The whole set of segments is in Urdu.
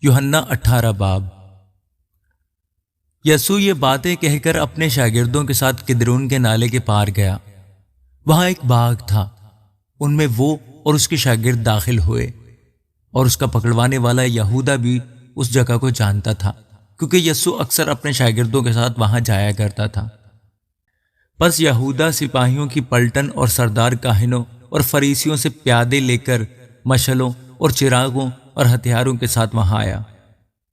یوحنا 18 باب۔ یسوع یہ باتیں کہہ کر اپنے شاگردوں کے ساتھ کدرون کے نالے کے پار گیا۔ وہاں ایک باغ تھا، ان میں وہ اور اس کے شاگرد داخل ہوئے، اور اس کا پکڑوانے والا یہودا بھی اس جگہ کو جانتا تھا، کیونکہ یسوع اکثر اپنے شاگردوں کے ساتھ وہاں جایا کرتا تھا۔ پس یہودا سپاہیوں کی پلٹن اور سردار کاہنوں اور فریسیوں سے پیادے لے کر مشلوں اور چراغوں اور ہتھیاروں کے ساتھ وہاں آیا۔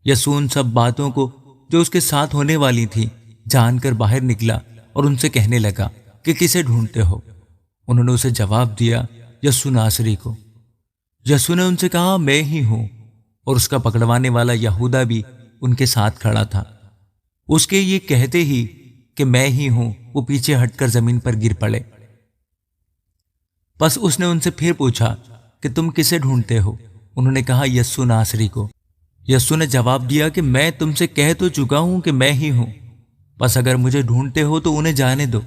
یسوع ان سب باتوں کو جو اس کے ساتھ ہونے والی تھی جان کر باہر نکلا اور ان سے کہنے لگا کہ کسے ڈھونڈتے ہو؟ انہوں نے اسے جواب دیا، یسوع ناصری کو۔ یسوع نے ان سے کہا، میں ہی ہوں، اور اس کا پکڑوانے والا یہودا بھی ان کے ساتھ کھڑا تھا۔ اس کے یہ کہتے ہی کہ میں ہی ہوں، وہ پیچھے ہٹ کر زمین پر گر پڑے۔ پس اس نے ان سے پھر پوچھا کہ تم کسے ڈھونڈتے ہو؟ انہوں نے کہا، یسوع ناصری کو۔ یسوع نے جواب دیا کہ میں تم سے کہہ تو چکا ہوں کہ میں ہی ہوں، پس اگر مجھے ڈھونڈتے ہو تو انہیں جانے دو۔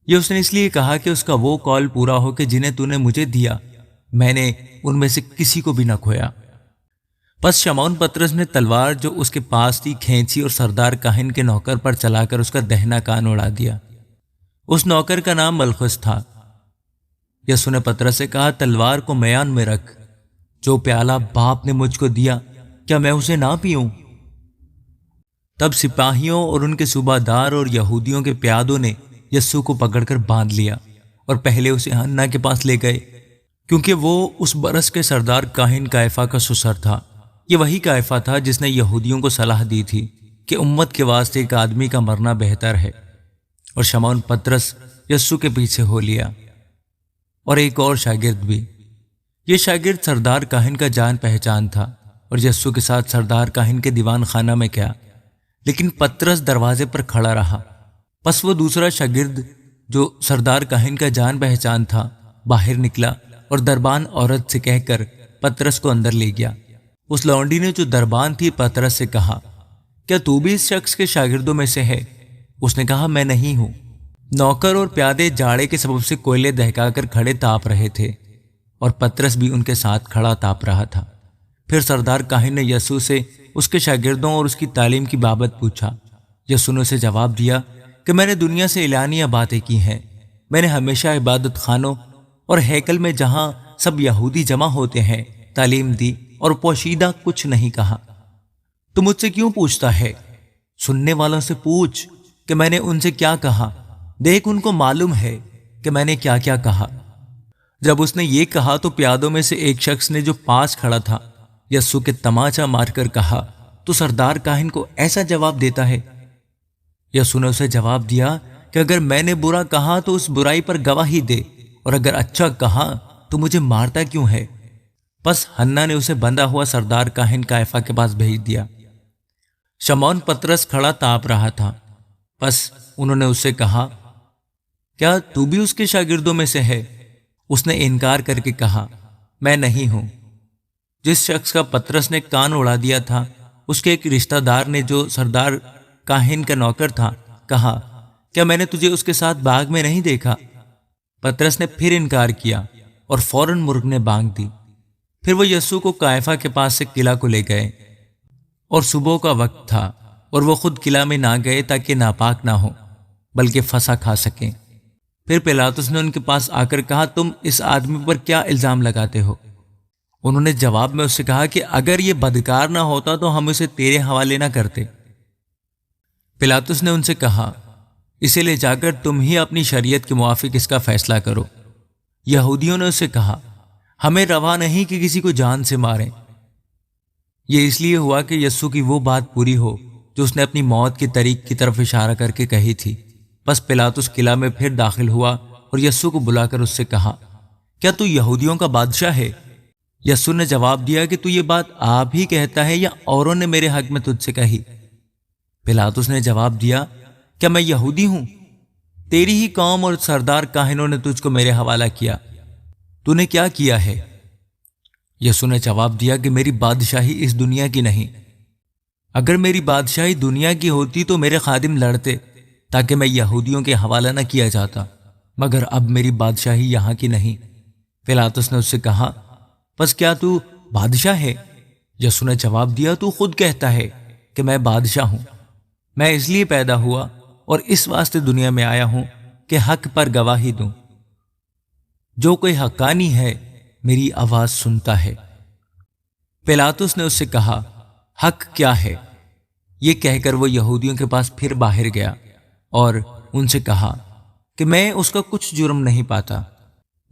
یہ اس نے اس لیے کہا کہ اس کا وہ قول پورا ہو کہ جنہیں تو نے مجھے دیا، میں نے ان میں سے کسی کو بھی نہ کھویا۔ پس شمعون پطرس نے تلوار جو اس کے پاس تھی کھینچی اور سردار کاہن کے نوکر پر چلا کر اس کا دہنا کان اڑا دیا۔ اس نوکر کا نام ملخس تھا۔ یسوع نے پطرس سے کہا، تلوار کو میان میں رکھ، جو پیالہ باپ نے مجھ کو دیا کیا میں اسے نہ پیوں؟ تب سپاہیوں اور ان کے صوبہ دار اور یہودیوں کے پیادوں نے یسوع کو پکڑ کر باندھ لیا اور پہلے اسے حنا کے پاس لے گئے، کیونکہ وہ اس برس کے سردار کاہن قیافہ کا سسر تھا۔ یہ وہی قیافہ تھا جس نے یہودیوں کو صلاح دی تھی کہ امت کے واسطے ایک آدمی کا مرنا بہتر ہے۔ اور شمعون پطرس یسوع کے پیچھے ہو لیا، اور ایک اور شاگرد بھی۔ یہ شاگرد سردار کاہن کا جان پہچان تھا اور یسوع کے ساتھ سردار کاہن کے دیوان خانہ میں گیا، لیکن پطرس دروازے پر کھڑا رہا۔ پس وہ دوسرا شاگرد جو سردار کاہن کا جان پہچان تھا باہر نکلا اور دربان عورت سے کہہ کر پطرس کو اندر لے گیا۔ اس لونڈی نے جو دربان تھی پطرس سے کہا، کیا تو بھی اس شخص کے شاگردوں میں سے ہے؟ اس نے کہا، میں نہیں ہوں۔ نوکر اور پیادے جاڑے کے سبب سے کوئلے دہکا کر کھڑے تاپ رہے تھے، اور پطرس بھی ان کے ساتھ کھڑا تاپ رہا تھا۔ پھر سردار کاہن نے یسوع سے اس کے شاگردوں اور اس کی تعلیم کی بابت پوچھا۔ یسوع نے اسے جواب دیا کہ میں نے دنیا سے اعلانیہ باتیں کی ہیں۔ میں نے ہمیشہ عبادت خانوں اور ہیکل میں جہاں سب یہودی جمع ہوتے ہیں تعلیم دی اور پوشیدہ کچھ نہیں کہا۔ تو مجھ سے کیوں پوچھتا ہے؟ سننے والوں سے پوچھ کہ میں نے ان سے کیا کہا، دیکھ ان کو معلوم ہے کہ میں نے کیا کیا کہا۔ جب اس نے یہ کہا تو پیادوں میں سے ایک شخص نے جو پاس کھڑا تھا یسوع کے تماچا مار کر کہا، تو سردار کاہن کو ایسا جواب دیتا ہے؟ یسوع نے اسے جواب دیا کہ اگر میں نے برا کہا تو اس برائی پر گواہی دے، اور اگر اچھا کہا تو مجھے مارتا کیوں ہے؟ پس حنا نے اسے بندھا ہوا سردار کاہن قیافہ کے پاس بھیج دیا۔ شمعون پطرس کھڑا تاپ رہا تھا۔ پس انہوں نے اس سے کہا، کیا تو بھی اس کے شاگردوں میں سے ہے؟ اس نے انکار کر کے کہا، میں نہیں ہوں۔ جس شخص کا پطرس نے کان اڑا دیا تھا اس کے ایک رشتہ دار نے جو سردار کاہن کا نوکر تھا کہا، کیا میں نے تجھے اس کے ساتھ باغ میں نہیں دیکھا؟ پطرس نے پھر انکار کیا اور فوراً مرغ نے بانگ دی۔ پھر وہ یسوع کو قیافہ کے پاس سے قلعہ کو لے گئے، اور صبح کا وقت تھا، اور وہ خود قلعہ میں نہ گئے تاکہ ناپاک نہ ہو بلکہ فسح کھا سکیں۔ پھر پیلاطس نے ان کے پاس آ کر کہا، تم اس آدمی پر کیا الزام لگاتے ہو؟ انہوں نے جواب میں اس سے کہا کہ اگر یہ بدکار نہ ہوتا تو ہم اسے تیرے حوالے نہ کرتے۔ پیلاطس نے ان سے کہا، اسے لے جا کر تم ہی اپنی شریعت کے موافق اس کا فیصلہ کرو۔ یہودیوں نے اس سے کہا، ہمیں روا نہیں کہ کسی کو جان سے ماریں۔ یہ اس لیے ہوا کہ یسوع کی وہ بات پوری ہو جو اس نے اپنی موت کی طریق کی طرف اشارہ کر کے کہی تھی۔ پس پیلاطس قلعہ میں پھر داخل ہوا اور یسوع کو بلا کر اس سے کہا، کیا تو یہودیوں کا بادشاہ ہے؟ یسوع نے جواب دیا کہ تو یہ بات آپ ہی کہتا ہے یا اوروں نے میرے حق میں تجھ سے کہی؟ پیلاطس نے جواب دیا، کیا میں یہودی ہوں؟ تیری ہی قوم اور سردار کاہنوں نے تجھ کو میرے حوالہ کیا۔ تو نے کیا کیا ہے؟ یسوع نے جواب دیا کہ میری بادشاہی اس دنیا کی نہیں۔ اگر میری بادشاہی دنیا کی ہوتی تو میرے خادم لڑتے تاکہ میں یہودیوں کے حوالہ نہ کیا جاتا، مگر اب میری بادشاہی یہاں کی نہیں۔ پیلاطس نے اس سے کہا، پس کیا تو بادشاہ ہے؟ یسوع نے جواب دیا، تو خود کہتا ہے کہ میں بادشاہ ہوں۔ میں اس لیے پیدا ہوا اور اس واسطے دنیا میں آیا ہوں کہ حق پر گواہی دوں۔ جو کوئی حقانی ہے میری آواز سنتا ہے۔ پلاطس نے اس سے کہا، حق کیا ہے؟ یہ کہہ کر وہ یہودیوں کے پاس پھر باہر گیا اور ان سے کہا کہ میں اس کا کچھ جرم نہیں پاتا،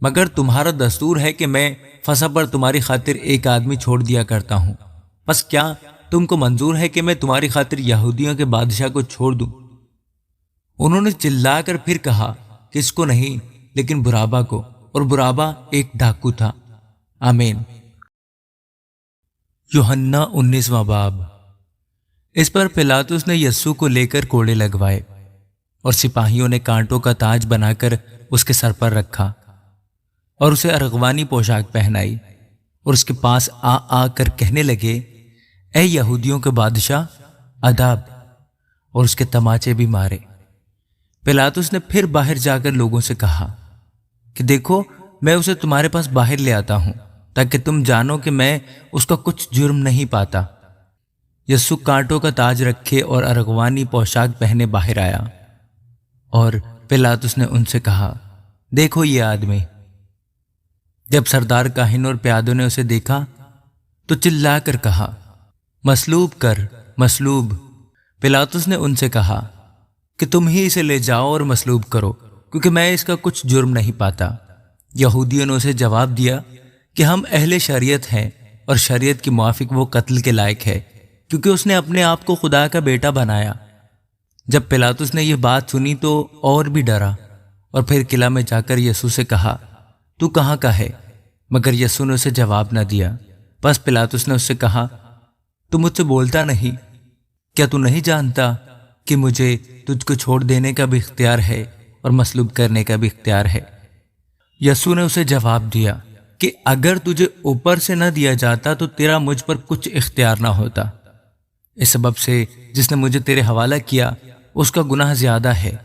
مگر تمہارا دستور ہے کہ میں فسح پر تمہاری خاطر ایک آدمی چھوڑ دیا کرتا ہوں۔ بس کیا تم کو منظور ہے کہ میں تمہاری خاطر یہودیوں کے بادشاہ کو چھوڑ دوں؟ انہوں نے چلا کر پھر کہا کہ اس کو نہیں، لیکن برابا کو، اور برابا ایک ڈاکو تھا۔ آمین۔ یوحنا 19واں باب۔ اس پر پلاطس نے یسوع کو لے کر کوڑے لگوائے اور سپاہیوں نے کانٹوں کا تاج بنا کر اس کے سر پر رکھا اور اسے ارغوانی پوشاک پہنائی، اور اس کے پاس آ کر کہنے لگے، اے یہودیوں کے بادشاہ، آداب، اور اس کے تماچے بھی مارے۔ پلاطس نے پھر باہر جا کر لوگوں سے کہا کہ دیکھو، میں اسے تمہارے پاس باہر لے آتا ہوں تاکہ تم جانو کہ میں اس کا کچھ جرم نہیں پاتا۔ یسوع کانٹوں کا تاج رکھے اور ارغوانی پوشاک پہنے باہر آیا، اور پلاطس نے ان سے کہا، دیکھو یہ آدمی۔ جب سردار کاہن اور پیادوں نے اسے دیکھا تو چلا کر کہا، مصلوب کر، مصلوب۔ پلاطس نے ان سے کہا کہ تم ہی اسے لے جاؤ اور مصلوب کرو، کیونکہ میں اس کا کچھ جرم نہیں پاتا۔ یہودیوں نے اسے جواب دیا کہ ہم اہل شریعت ہیں، اور شریعت کے موافق وہ قتل کے لائق ہے، کیونکہ اس نے اپنے آپ کو خدا کا بیٹا بنایا۔ جب پلاطس نے یہ بات سنی تو اور بھی ڈرا، اور پھر قلعہ میں جا کر یسوع سے کہا، تو کہاں کا ہے؟ مگر یسوع نے اسے جواب نہ دیا۔ بس پلاطس نے اس سے کہا، تو مجھ سے بولتا نہیں؟ کیا تو نہیں جانتا کہ مجھے تجھ کو چھوڑ دینے کا بھی اختیار ہے اور مصلوب کرنے کا بھی اختیار ہے؟ یسوع نے اسے جواب دیا کہ اگر تجھے اوپر سے نہ دیا جاتا تو تیرا مجھ پر کچھ اختیار نہ ہوتا۔ اس سبب سے جس نے مجھے تیرے حوالہ کیا اس کا گناہ زیادہ ہے۔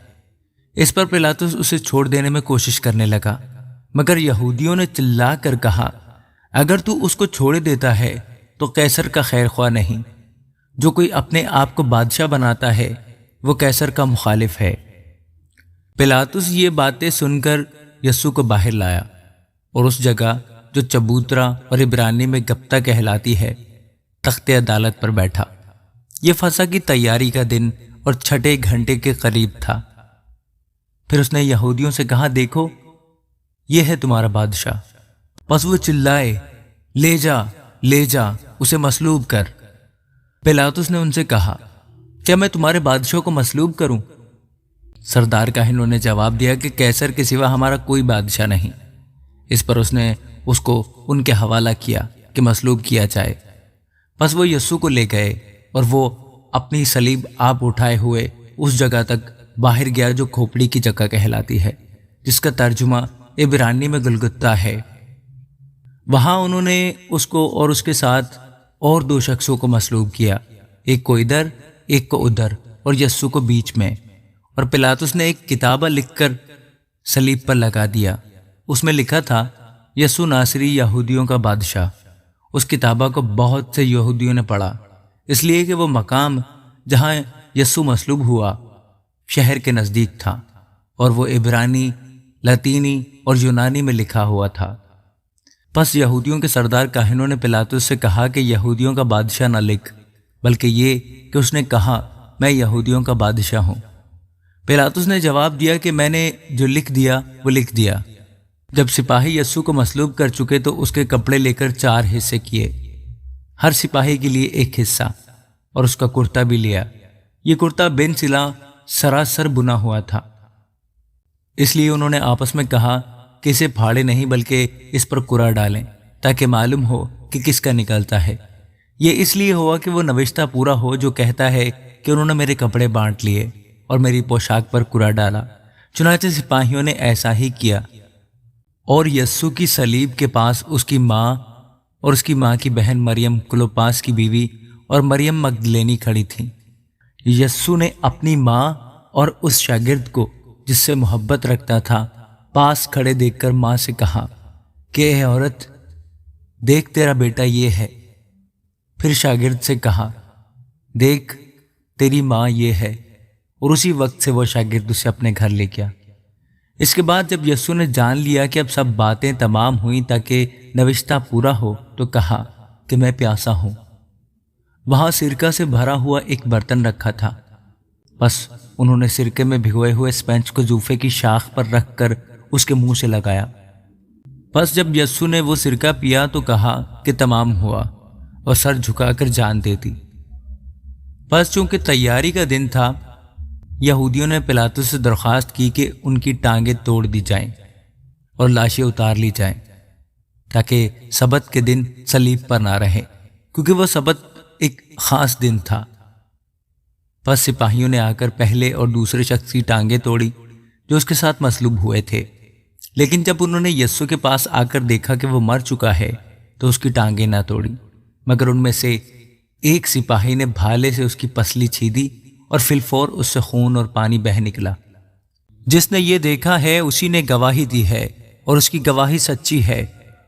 اس پر پلاطس اسے چھوڑ دینے میں کوشش کرنے لگا، مگر یہودیوں نے چلا کر کہا، اگر تو اس کو چھوڑ دیتا ہے تو قیصر کا خیر خواہ نہیں۔ جو کوئی اپنے آپ کو بادشاہ بناتا ہے وہ قیصر کا مخالف ہے۔ پلاطس یہ باتیں سن کر یسوع کو باہر لایا اور اس جگہ جو چبوترا اور عبرانی میں گبتہ کہلاتی ہے، تخت عدالت پر بیٹھا۔ یہ فسح کی تیاری کا دن اور چھٹے گھنٹے کے قریب تھا۔ پھر اس نے یہودیوں سے کہا، دیکھو یہ ہے تمہارا بادشاہ۔ پس وہ چلائے، لے جا، لے جا، اسے مصلوب کر۔ پلاطس نے ان سے کہا، کیا میں تمہارے بادشاہ کو مصلوب کروں؟ سردار کاہنوں نے جواب دیا کہ قیصر کے سوا ہمارا کوئی بادشاہ نہیں۔ اس پر اس نے اس کو ان کے حوالہ کیا کہ مصلوب کیا جائے۔ پس وہ یسوع کو لے گئے اور وہ اپنی صلیب آپ اٹھائے ہوئے اس جگہ تک باہر گیا جو کھوپڑی کی جگہ کہلاتی ہے، جس کا ترجمہ عبرانی میں گلگتہ ہے۔ وہاں انہوں نے اس کو اور اس کے ساتھ اور 2 شخصوں کو مصلوب کیا، ایک کو ادھر ایک کو ادھر، اور یسوع کو بیچ میں۔ اور پلاطس نے ایک کتابہ لکھ کر صلیب پر لگا دیا۔ اس میں لکھا تھا، یسوع ناصری یہودیوں کا بادشاہ۔ اس کتابہ کو بہت سے یہودیوں نے پڑھا، اس لیے کہ وہ مقام جہاں یسوع مصلوب ہوا شہر کے نزدیک تھا، اور وہ عبرانی، لاطینی اور یونانی میں لکھا ہوا تھا۔ پس یہودیوں کے سردار کاہنوں نے پلاطس سے کہا کہ یہودیوں کا بادشاہ نہ لکھ، بلکہ یہ کہ اس نے کہا، میں یہودیوں کا بادشاہ ہوں۔ پلاطس نے جواب دیا کہ میں نے جو لکھ دیا وہ لکھ دیا۔ جب سپاہی یسوع کو مصلوب کر چکے تو اس کے کپڑے لے کر 4 حصے کیے، ہر سپاہی کے لیے ایک حصہ، اور اس کا کرتا بھی لیا۔ یہ کرتا بن سلا سراسر بنا ہوا تھا، اس لیے انہوں نے آپس میں کہا کہ اسے پھاڑے نہیں بلکہ اس پر کرا ڈالیں، تاکہ معلوم ہو کہ کس کا نکلتا ہے۔ یہ اس لیے ہوا کہ وہ نوشتہ پورا ہو جو کہتا ہے کہ انہوں نے میرے کپڑے بانٹ لیے اور میری پوشاک پر کرا ڈالا۔ چنانچہ سپاہیوں نے ایسا ہی کیا، اور یسوع کی صلیب کے پاس اس کی ماں اور اس کی ماں کی بہن مریم کلوپاس کی بیوی اور مریم مگدلینی کھڑی تھیں۔ یسوع نے اپنی ماں اور اس شاگرد کو جس سے محبت رکھتا تھا پاس کھڑے دیکھ کر ماں سے کہا کہ اے عورت، دیکھ تیرا بیٹا یہ ہے۔ پھر شاگرد سے کہا، دیکھ تیری ماں یہ ہے، اور اسی وقت سے وہ شاگرد اسے اپنے گھر لے گیا۔ اس کے بعد جب یسوع نے جان لیا کہ اب سب باتیں تمام ہوئیں تاکہ نوشتہ پورا ہو، تو کہا کہ میں پیاسا ہوں۔ وہاں سرکہ سے بھرا ہوا ایک برتن رکھا تھا، بس انہوں نے سرکے میں بھگوئے ہوئے اسپنج کو زوفے کی شاخ پر رکھ کر اس کے منہ سے لگایا۔ بس جب یسوع نے وہ سرکہ پیا تو کہا کہ تمام ہوا، اور سر جھکا کر جان دے دی۔ بس چونکہ تیاری کا دن تھا، یہودیوں نے پلاطس سے درخواست کی کہ ان کی ٹانگیں توڑ دی جائیں اور لاشیں اتار لی جائیں، تاکہ سبت کے دن صلیب پر نہ رہے، کیونکہ وہ سبت ایک خاص دن تھا۔ بس سپاہیوں نے آ کر پہلے اور دوسرے شخص کی ٹانگیں توڑی جو اس کے ساتھ مصلوب ہوئے تھے، لیکن جب انہوں نے یسوع کے پاس آ کر دیکھا کہ وہ مر چکا ہے تو اس کی ٹانگیں نہ توڑی، مگر ان میں سے ایک سپاہی نے بھالے سے اس کی پسلی چھیدی اور فی الفور اس سے خون اور پانی بہہ نکلا۔ جس نے یہ دیکھا ہے اسی نے گواہی دی ہے، اور اس کی گواہی سچی ہے،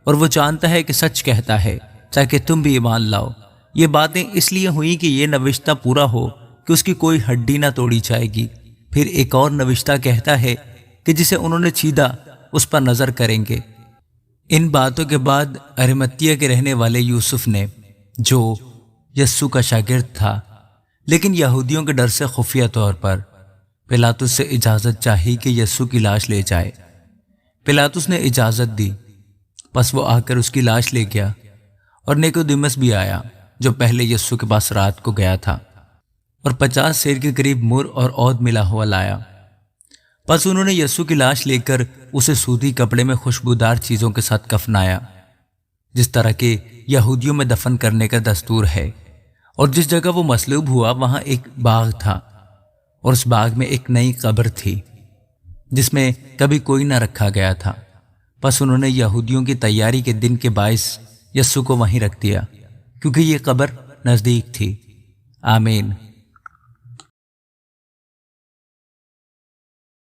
اور وہ جانتا ہے کہ سچ کہتا ہے، تاکہ تم بھی ایمان لاؤ۔ یہ باتیں اس لیے ہوئیں کہ یہ نوشتہ پورا ہو کہ اس کی کوئی ہڈی نہ توڑی جائے گی۔ پھر ایک اور نوشتہ کہتا ہے کہ جسے انہوں نے چھیدا اس پر نظر کریں گے۔ ان باتوں کے بعد ارمتیہ کے رہنے والے یوسف نے، جو یسوع کا شاگرد تھا لیکن یہودیوں کے ڈر سے خفیہ طور پر، پلاطس سے اجازت چاہی کہ یسوع کی لاش لے جائے۔ پلاطس نے اجازت دی، پس وہ آ کر اس کی لاش لے گیا، اور نیکودیمس بھی آیا جو پہلے یسوع کے پاس رات کو گیا تھا، اور 50 سیر کے قریب مر اور عود ملا ہوا لایا۔ پس انہوں نے یسوع کی لاش لے کر اسے سوتی کپڑے میں خوشبودار چیزوں کے ساتھ کفنایا، جس طرح کے یہودیوں میں دفن کرنے کا دستور ہے۔ اور جس جگہ وہ مصلوب ہوا وہاں ایک باغ تھا، اور اس باغ میں ایک نئی قبر تھی جس میں کبھی کوئی نہ رکھا گیا تھا۔ پس انہوں نے یہودیوں کی تیاری کے دن کے باعث یسوع کو وہیں رکھ دیا، کیونکہ یہ قبر نزدیک تھی۔ آمین۔